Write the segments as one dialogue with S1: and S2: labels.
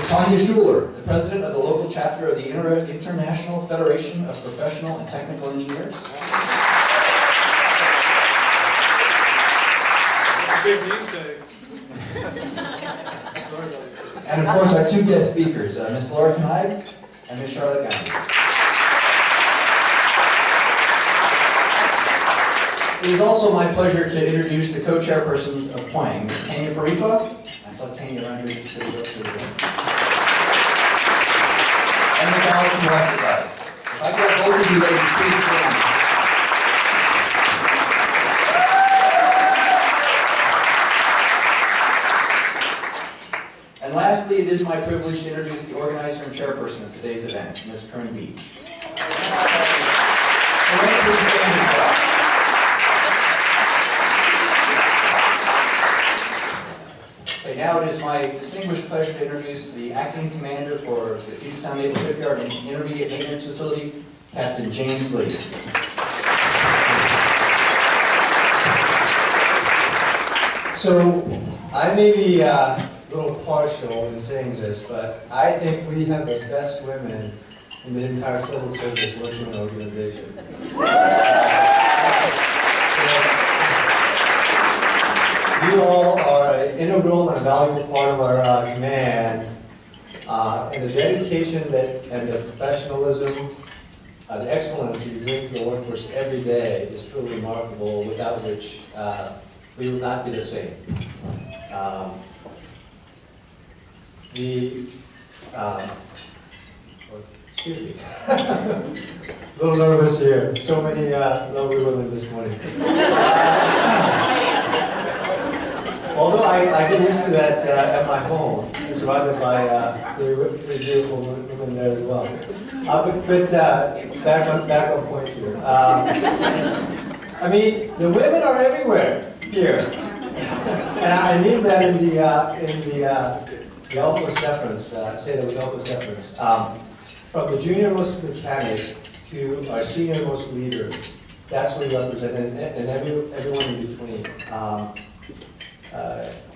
S1: Ms. Tanya Schuler, the president of the local chapter of the International Federation of Professional and Technical Engineers.
S2: Big name tag.
S1: And of course, our two guest speakers, Ms. Laura Kneib and Ms. Laura Kneib. It is also my pleasure to introduce the co-chairpersons of PWENG, Ms. Tanya Parypa. I saw Tanya around here. And Ms. Allison Westergaard. If I get both of you ladies, please stand. And lastly, it is my privilege to introduce the organizer and chairperson of today's event, Ms. Kern Beach. Please stand as well. Okay, now it is my distinguished pleasure to introduce the acting commander for the Puget Sound Naval Shipyard and Intermediate Maintenance Facility, Captain James Lee.
S3: So, I may be a little partial in saying this, but I think we have the best women in the entire civil service working organization. You all are an integral and valuable part of our command, and the dedication and the professionalism, the excellence you bring to the workforce every day is truly remarkable, without which we would not be the same. Excuse me. A little nervous here. So many lovely women this morning. Although I get used to that at my home, surrounded by very beautiful women there as well. But back on point here. I mean, the women are everywhere here, and I mean that in the utmost deference. Say that with utmost deference. From the junior-most mechanic to our senior-most leader, that's what we represent, and everyone in between.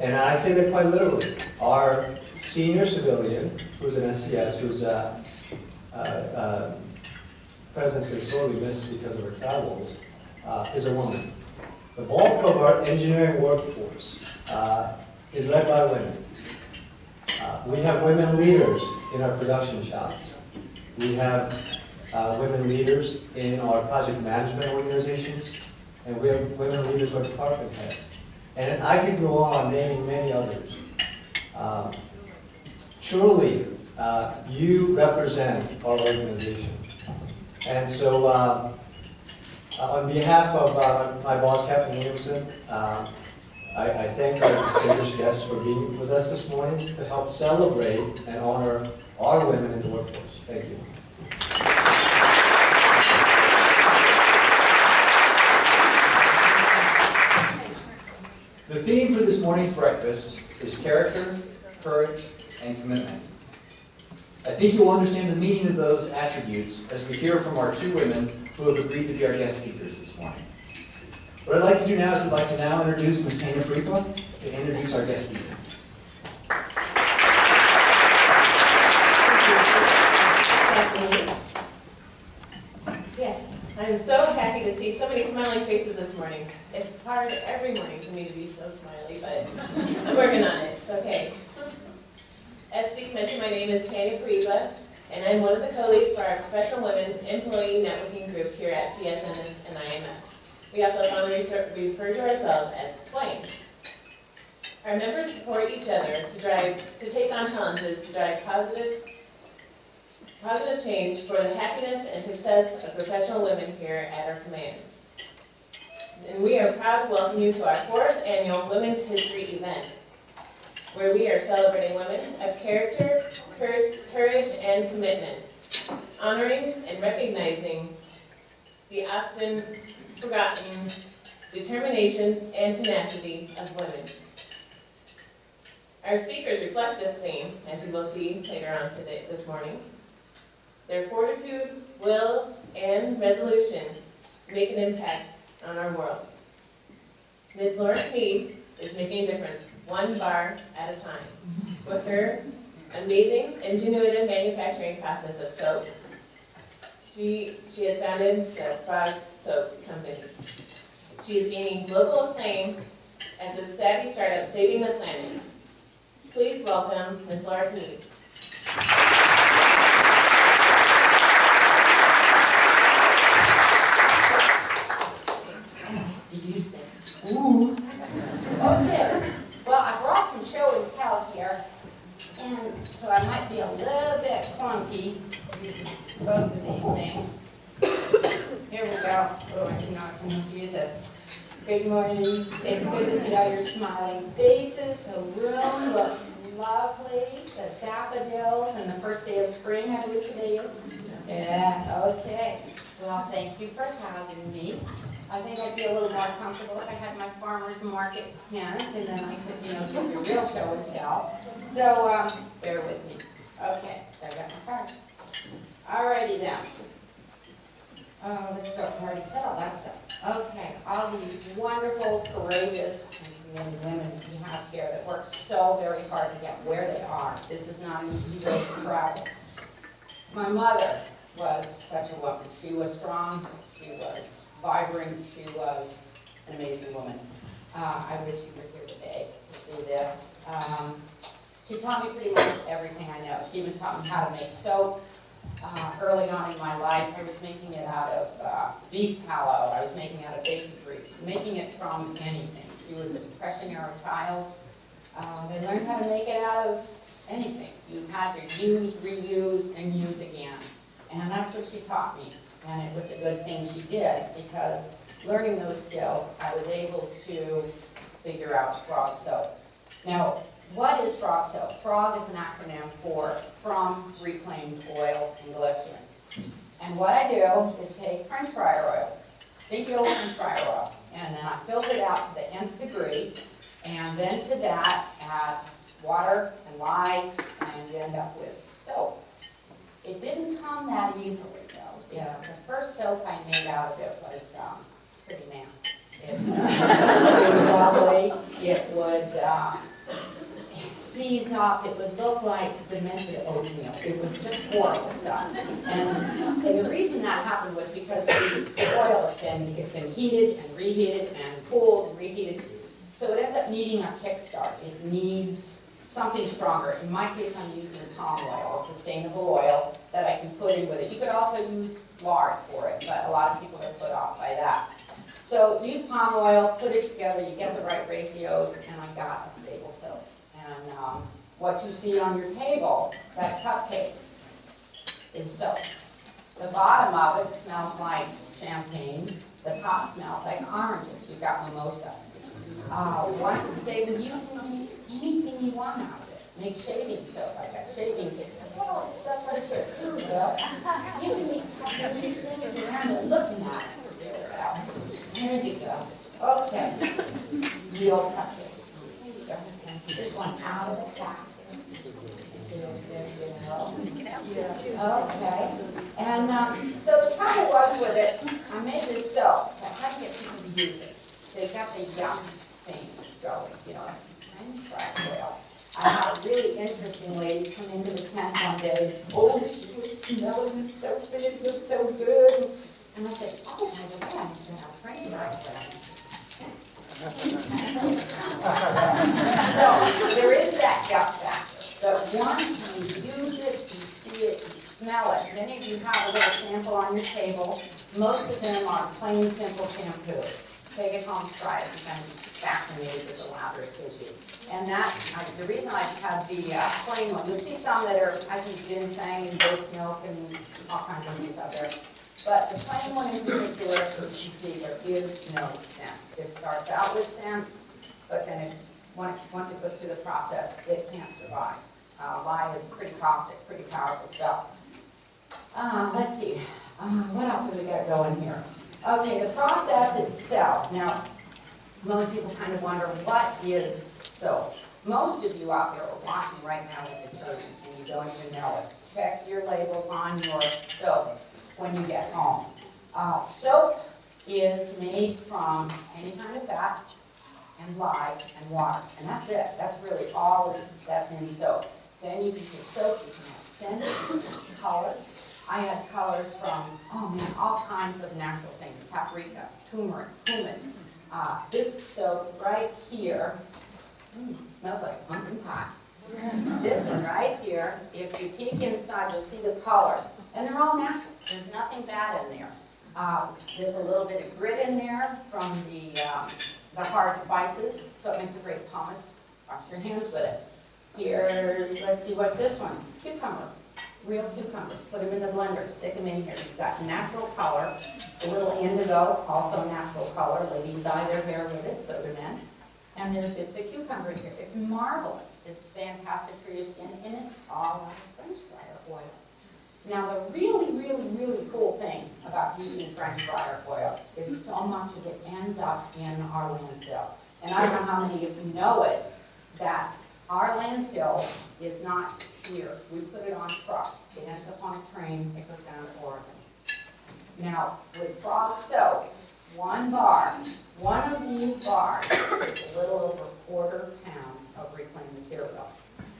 S3: And I say that quite literally. Our senior civilian, who's an SCS, whose presence is sorely missed because of her travels, is a woman. The bulk of our engineering workforce is led by women. We have women leaders in our production shops. We have women leaders in our project management organizations, and we have women leaders who are department heads. And I could go on naming many others. Truly, you represent our organization. And so, on behalf of my boss, Captain Williamson, I thank our distinguished guests for being with us this morning to help celebrate and honor our women in the workforce. Thank you.
S1: The theme for this morning's breakfast is character, courage, and commitment. I think you will understand the meaning of those attributes as we hear from our two women who have agreed to be our guest speakers this morning. What I'd like to do now is I'd like to now introduce Ms. Tanya Parypa to introduce our guest speaker.
S4: Yes, I'm so happy to see so many smiling faces this morning. It's hard every morning for me to be so smiley, but I'm working on it. It's okay. As Steve mentioned, my name is Tanya Parypa, and I'm one of the co-leads for our Professional Women's Employee Networking Group here at PSNS and IMS. We also fondly refer to ourselves as PWENG. Our members support each other to take on challenges to drive positive change for the happiness and success of professional women here at our command. And we are proud to welcome you to our 4th annual Women's History event, where we are celebrating women of character, courage, and commitment, honoring and recognizing the often forgotten determination and tenacity of women. Our speakers reflect this theme, as you will see later on this morning. Their fortitude, will, and resolution make an impact on our world. Ms. Laura Kneib is making a difference, one bar at a time. With her amazing, ingenuitive manufacturing process of soap. She has founded the F.R.O.G soap company. She is gaining global acclaim as a savvy startup saving the planet. Please welcome Ms. Laura Kneib.
S2: Use this. Ooh. Okay. Well, I brought some show and tell here, and so I might be a little bit clunky using both of these things. Here we go. Oh, I do not know how to use this. Good morning. It's good to see all your smiling faces. The room looks lovely. The daffodils and the first day of spring, I believe today is. Yeah, okay. Well, thank you for having me. I think I'd be a little more comfortable if I had my farmer's market tent, and then I could, give you a real show and tell. So, bear with me. Okay, so I got my card. Alrighty then. Let's go. I already said all that stuff. Okay, all these wonderful, courageous men and women we have here that work so very hard to get where they are. This is not an easy way to travel. My mother was such a woman. She was strong. She was vibrant. She was an amazing woman. I wish you were here today to see this. She taught me pretty much everything I know. She even taught me how to make soap. Early on in my life, I was making it out of beef tallow. I was making it out of bacon grease, making it from anything. She was a Depression-era child. They learned how to make it out of anything. You had to use, reuse, and use again. And that's what she taught me. And it was a good thing she did, because learning those skills, I was able to figure out F.R.O.G soap. Now, what is F.R.O.G soap? F.R.O.G is an acronym for From Reclaimed Oil and Glycerins. And what I do is take French fryer oil, stinky old French fryer oil, and then I filter it out to the nth degree, and then to that add water and lye, and you end up with soap. It didn't come that easily, though. Yeah, the first soap I made out of it was pretty nasty. It was ugly. It would seize up. It would look like fermented oatmeal. It was just horrible stuff. And the reason that happened was because the oil, it's been heated and reheated and cooled and reheated. So it ends up needing a kickstart. It needs something stronger. In my case, I'm using palm oil, a sustainable oil that I can put in with it. You could also use lard for it, but a lot of people are put off by that. So use palm oil, put it together, you get the right ratios, and I got a stable soap. And what you see on your table, that cupcake, is soap. The bottom of it smells like champagne. The top smells like oranges. You've got mimosa. Once it's stable, you can make anything you want out of it. Make shaving soap. I got shaving kit. Oh, stuff like this. Well, you can make some of these things around and looking at it. There you go. Okay. Real cupcake. This one out of the pack. Okay. And so the trouble was with it, I made this soap. I had to get people to use it. They got the young thing going, and fried oil. I had a really interesting lady come into the tent one day. Oh, she was smelling the soap and it looked so good. And I said, oh, by the way, I'm going to have French fries. So there is that gut factor. But once you use it, you see it, you smell it. Many of you have a little sample on your table. Most of them are plain, simple shampoo. Take it home, try it, become fascinated with the lather tissue. And the reason I have the plain one, you'll see some that are, I think, ginseng and goat's milk and all kinds of things out there. But the plain one in particular, you can see there is no scent. It starts out with scent, but then once it goes through the process, it can't survive. Lye is pretty caustic, pretty powerful stuff. Let's see, what else have we got going here? Okay, the process itself. Now, most people kind of wonder, what is soap? Most of you out there are watching right now with detergent, and you don't even know it. Check your labels on your soap when you get home. Soap is made from any kind of fat and lye and water, and that's it. That's really all that's in soap. Then you can put soap, you can add scent, you can add color. I had colors from, oh man, all kinds of natural things, paprika, turmeric, cumin. This soap right here, smells like pumpkin pie. This one right here, if you peek inside, you'll see the colors. And they're all natural. There's nothing bad in there. There's a little bit of grit in there from the hard spices, so it makes a great pumice. Wash your hands with it. Here's, let's see, what's this one? Cucumber. Real cucumber. Put them in the blender. Stick them in here. You've got natural color. A little indigo, also natural color. Ladies dye their hair with it, so do men. And there's bits of cucumber here. It's marvelous. It's fantastic for your skin, and it's all out of French fryer oil. Now, the really, really, really cool thing about using French fryer oil is so much of it ends up in our landfill. And I don't know how many of you know it, that our landfill is not here. We put it on trucks. It ends up on a train. It goes down to Oregon. Now, with Frog soap, one of these bars is a little over 1/4 pound of reclaimed material.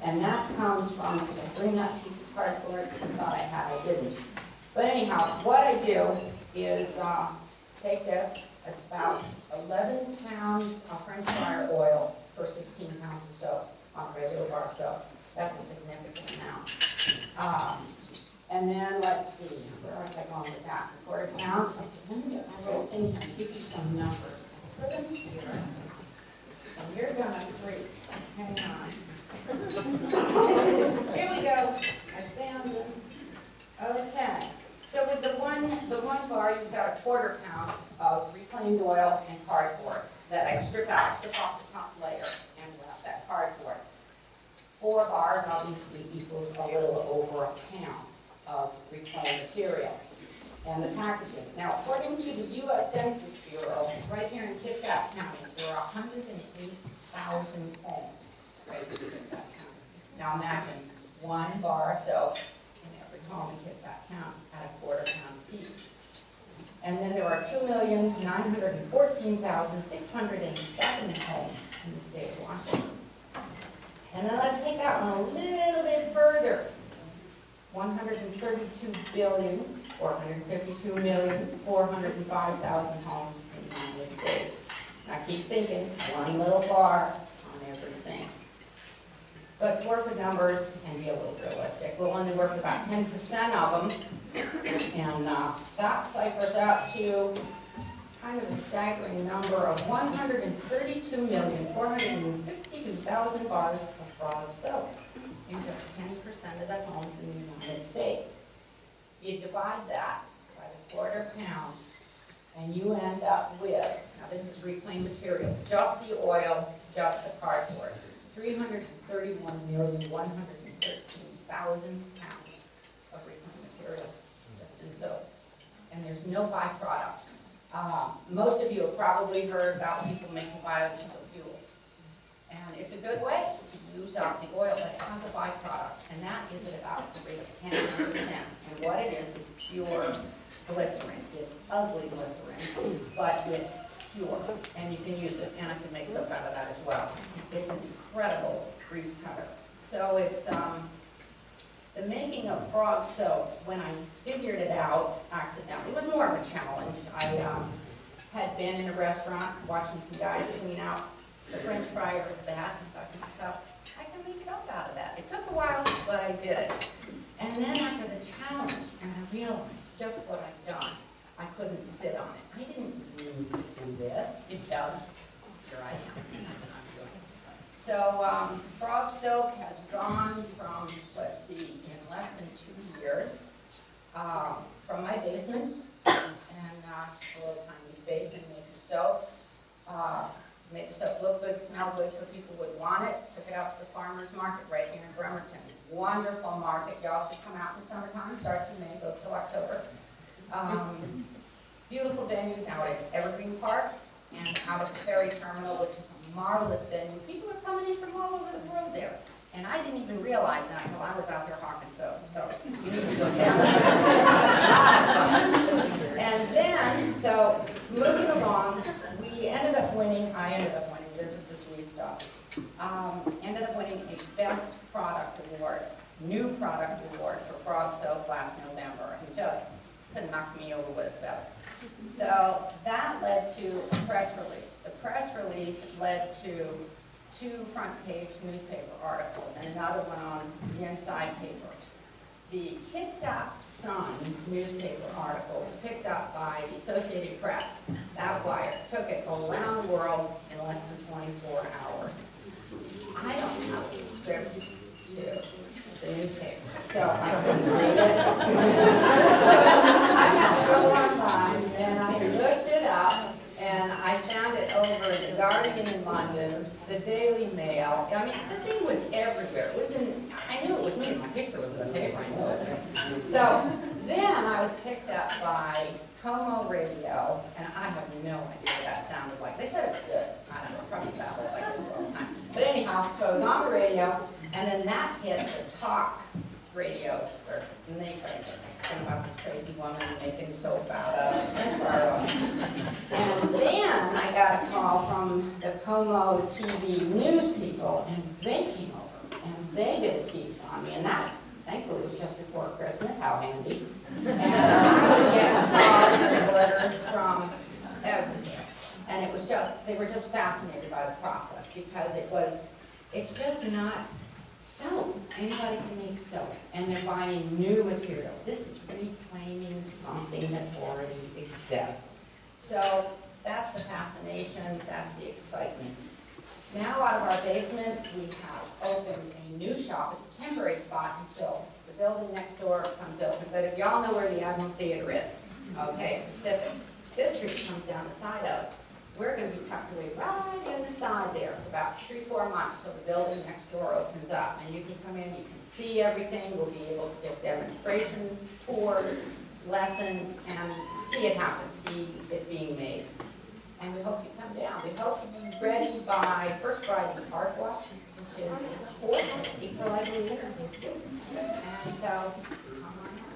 S2: And that comes from, did I bring that piece of cardboard? I thought I had, I didn't. But anyhow, what I do is take this, it's about 11 pounds of French fryer oil per 16 pounds of soap on regular bar soap. That's a significant amount. And then, let's see, where was I going with that? 1/4 pound? Okay, let me get my little thing here and give you some numbers. Put them here, and you're gonna freak. Hang on. Here we go. I found them. Okay. So with the one bar, you've got 1/4 pound of reclaimed oil and cardboard that I strip off the top layer and wrap that cardboard. 4 bars obviously equals a little over 1 pound of reclaimed material. And the packaging. Now, according to the U.S. Census Bureau, right here in Kitsap County, there are 108,000 homes right in Kitsap County. Now imagine 1 bar of soap in every home in Kitsap County at 1/4 pound each. And then there are 2,914,607 homes in the state of Washington. And then let's take that one a little bit further. 132,452,405,000 homes in the United States. Now keep thinking, 1 little bar on every sink. But work with numbers and be a little realistic. We'll only work with about 10% of them. And that ciphers out to kind of a staggering number of 132,452,000 bars of Frog soap in just 10% of the homes in the United States. You divide that by the 1/4 pound, and you end up with, now this is reclaimed material, just the oil, just the cardboard, 331,113,000 pounds of reclaimed material just in soap. And there's no byproduct. Most of you have probably heard about people making biodiesel fuel. And it's a good way to use up the oil, but it has a byproduct, and that is at about the rate of 10%. And what it is pure glycerin. It's ugly glycerin, but it's pure, and you can use it, and I can make soap out of that as well. It's an incredible grease cutter. So it's the making of Frog soap, when I figured it out accidentally, it was more of a challenge. I had been in a restaurant watching some guys clean out the French fryer with that, and thought to myself, I can make soap out of that. It took a while, but I did it. And then after the challenge, and I realized just what I'd done, I couldn't sit on it. I didn't mean to do this. It just, here I am. That's what I'm doing. So Frog soap has gone from, let's see, in less than 2 years, from my basement and a little tiny space and making soap. Make the soap look good, smell good, so people would want it. Took it out to the farmer's market right here in Bremerton. Wonderful market. Y'all should come out in the summertime. Starts in May, goes till October. Beautiful venue now at Evergreen Park and out at the ferry terminal, which is a marvelous venue. People are coming in from all over the world there. And I didn't even realize that until I was out there hawking soap. So you need to go down there. And then, so moving along, I ended up winning, this is we stuff. ended up winning a Best Product Award, New Product Award for Frog Soap last November, and just could knock me over with a feather. So that led to a press release. The press release led to 2 front-page newspaper articles and another one on the inside paper. The Kitsap Sun newspaper article was picked up by the Associated Press. That wire took it around the world in less than 24 hours. I don't have a subscription to the newspaper, so I couldn't read it. So I had to go online and I looked it up and I found it over in the Guardian in London, the Daily Mail. I mean, the thing was everywhere. It was in, I knew it was me. My picture was in the paper. I knew it. So then I was picked up by Como Radio, and I have no idea what that sounded like. They said it was good. I don't know, probably babbled like this all the time. But anyhow, so I was on the radio, and then that hit the talk radio circuit, and they started talking about this crazy woman making soap out of F.R.O.G. And then I got a call from the Como TV news people, and they came over, and they did a piece on me, and that, thankfully, was just before Christmas. How handy. And I was getting calls and letters from everywhere. And it was just, they were just fascinated by the process because it's just not soap. Anybody can make soap. And they're buying new materials. This is reclaiming something that already exists. So that's the fascination, that's the excitement. Now out of our basement, we have opened a new shop. It's a temporary spot until the building next door comes open. But if y'all know where the Admiral Theater is, okay, Pacific, this street comes down the side of it. We're going to be tucked away right in the side there for about 3-4 months till the building next door opens up. And you can come in, you can see everything. We'll be able to get demonstrations, tours, lessons, and see it happen, see it being made. And we hope you come down. We hope to be ready by First Friday in Park Watch, which is the 4th of April, I believe. And so, come on out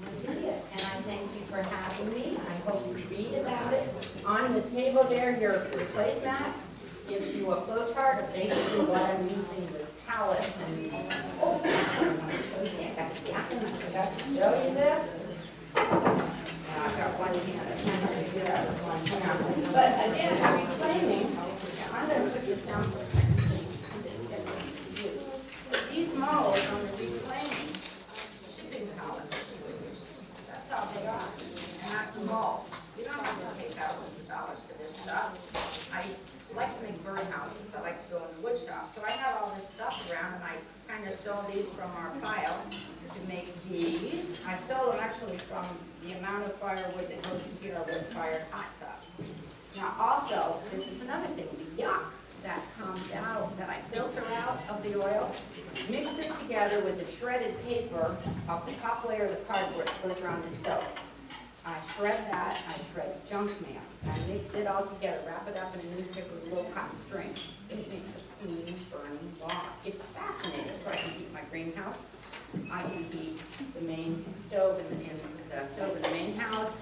S2: and see it. And I thank you for having me. I hope you read about it. On the table there, your placemat gives you a flow chart of basically what I'm using with pallets and oh, I got the napkin. I forgot to show you this. I've got one hand. I can't really do that with one hand. But again, I'm reclaiming. I'm going to put this down for a second so you can see this. These molds on the reclaiming shipping pallets. That's how they are. And that's the mold. You don't have to pay thousands of dollars for this stuff. I like to make birdhouses. I like to go in the wood shop. So I have all this stuff around, and I kind of stole these from our pile to make these. I stole them actually from the amount of firewood that goes to get our wood-fired hot tub. Now also, this is another thing, the yuck that comes out, that I filter out of the oil, mix it together with the shredded paper off the top layer of the cardboard that goes around this soap. I shred that, I shred junk mail. I mix it all together, wrap it up in a newspaper with a little cotton string. It makes a clean, burning log. It's fascinating, so I can heat my greenhouse. I can heat the main stove in the main house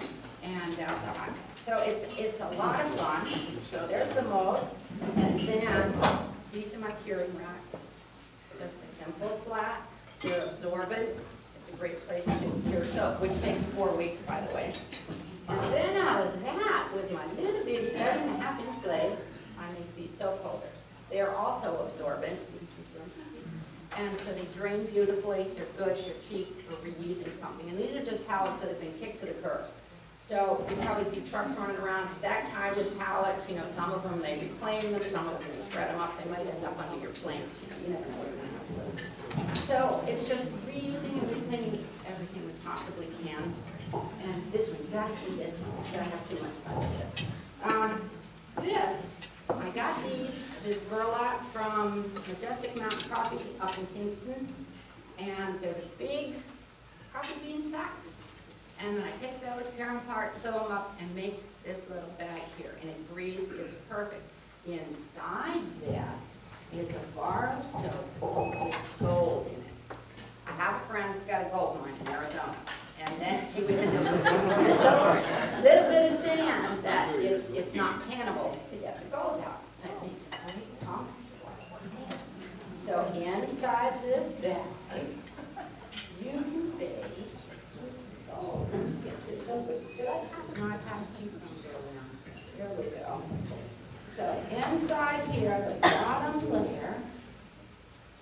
S2: and out the hot. So it's a lot of fun. So there's the mold, and then these are my curing racks. Just a simple slat. They're absorbent. It's a great place to cure soap, which takes 4 weeks, by the way. And then out of that, with my little bitty 7.5-inch blade, I make these soap holders. They are also absorbent. And so they drain beautifully, they're good, they're cheap for reusing something. And these are just pallets that have been kicked to the curb. So you probably see trucks running around stacked high with pallets. You know, some of them they reclaim them, some of them they shred them up. They might end up under your plants. You never know what you're going to have to do. So it's just reusing and reclaiming everything we possibly can. And this one, you got to see this one. You don't have too much fun with this. I got this burlap from Majestic Mountain Coffee up in Kingston, and they're big coffee bean sacks. And then I take those, tear them apart, sew them up, and make this little bag here. And it breathes, it's perfect. Inside this is a bar of soap with gold in it. I have a friend that's got a gold mine in Arizona. And then she would end up with a little bit of sand that it's not cannibal to get the gold out. That makes a great compost wash. this bag, you can bake. Oh, let me get this over. Did I pass? No, I passed you. There we go. So inside here, the bottom layer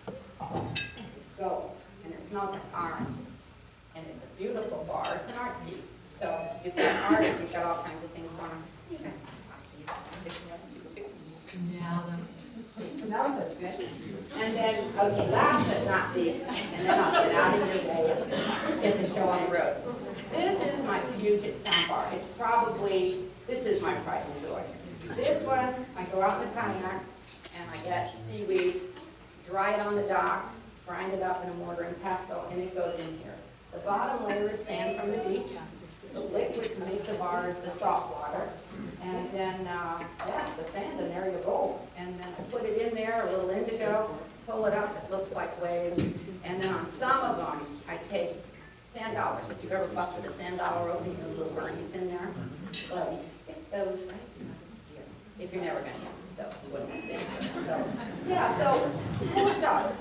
S2: is gold, and it smells like oranges. And it's a beautiful bar. It's an art piece. So you've got art, you've got all kinds of things going on. You guys can pass these. Smell them. It smells so good. And then, okay, last but not least, and then I'll get out of your way and get the show on the road. This is my Puget soundbar. It's probably, this is my pride and joy. This one, I go out in the kayak and I get seaweed, dry it on the dock, grind it up in a mortar and pestle, and it goes in here. The bottom layer is sand from the beach. The liquid to make the bar is the salt water. And then, yeah, the sand, and there you go. And then I put it in there, a little indigo, pull it up, it looks like waves. And then on some of them, I take sand dollars. If you've ever busted a sand dollar open, you have little burnies in there. Well, you stick those right if you're never going to use it, so you wouldn't want to. So, yeah, so cool stuff.